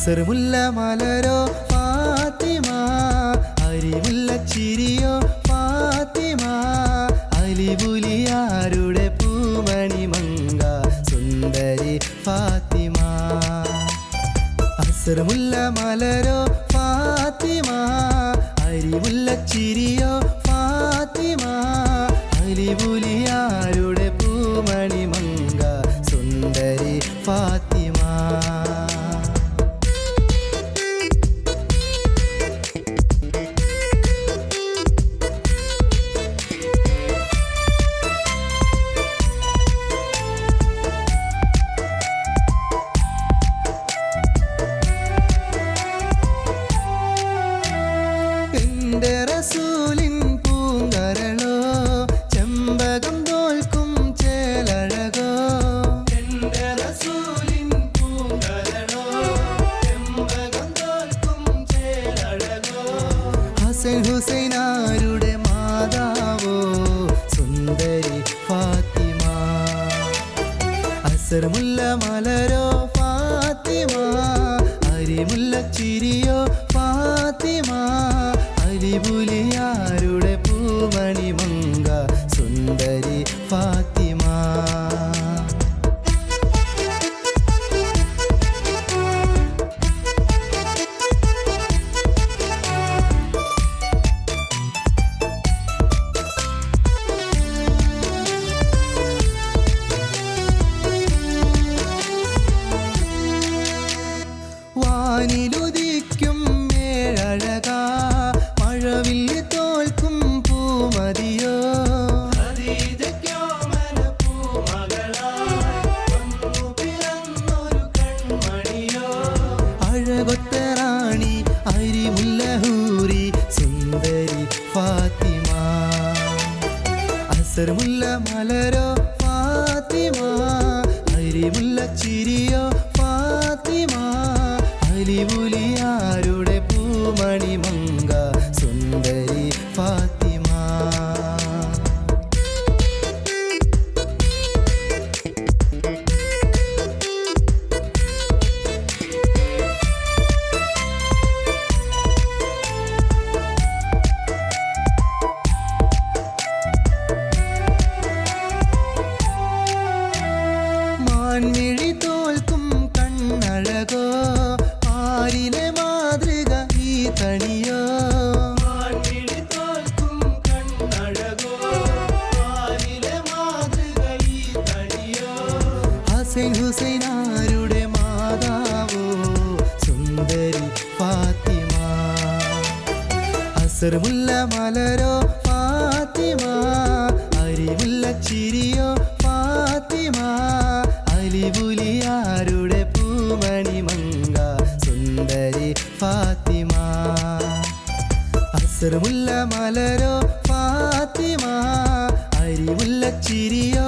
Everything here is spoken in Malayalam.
അസർമുല്ല മലരോ ഫാത്തിമ, അരിമുല്ല ചിരിയോ ഫാത്തിമ, അലിപുലിയാരുടെ പൂമണി മങ്ക സുന്ദരി ഫാത്തിമ. അസർമുല്ല മലരോ ഫാത്തിമ, അരിമുല്ല ചിരിയോ ഫാത്തിമ, അലിപുലിയാരുടെ പൂമണി മങ്ക സുന്ദരി ഫാത്തിമ. എന്റെ റസൂലിൻ പൂങ്കരളോ ചെമ്പകം തോൽക്കും ചേലഴകോ, എന്റെ റസൂലിൻ പൂങ്കരളോ ചെമ്പകം തോൽക്കും ചേലഴകോ, ഹസൻ ഹുസൈനാരുടെ മാതാവോ സുന്ദരി ഫാത്തിമ. അസർമുല്ല മലരോ ഫാത്തിമ, അരിമുല്ല ചിരിയോ ഫാത്തിമ, അലിപുലിയാരുടെ പൂമണി മങ്ക സുന്ദരി ഫാത്തിമ. വാനിലുദിക്കും ഏഴഴക, മഴവില്ല് തോൽക്കും പൂമതിയോ, അഴകൊത്ത റാണി അരിമുല്ലഹൂരി സുന്ദരി ഫാത്തിമ. അസർമുല്ല മലരോ ഫാത്തിമ, അരിമുല്ല ചിരിയോ ഫാത്തിമ, അലിപുലിയാരുടെ പൂമണി മങ്ക സുന്ദരി ഫാത്തിമ. മാൻമിഴി തോൽക്കും കണ്ണഴകോ, ആരിലെ മാതൃക ഈ തണിയോ, മാൻമിഴി തോൽക്കും കണ്ണഴകോ, ആരിലെ മാതൃക ഈ തണിയോ, ഹസൻ ഹുസൈനാരുടെ മാതാവോ സുന്ദരി ഫാത്തിമ. അസർമുല്ല മലരോ ഫാത്തിമ, അരിമുല്ല ചിരിയോ ഫാത്തിമ, അലിപുലിയാരുടെ പൂമണി മങ്ക സുന്ദരി ഫാത്തിമ. അസർമുല്ല മലരോ ഫാത്തിമ, അരിമുല്ല ചിരിയോ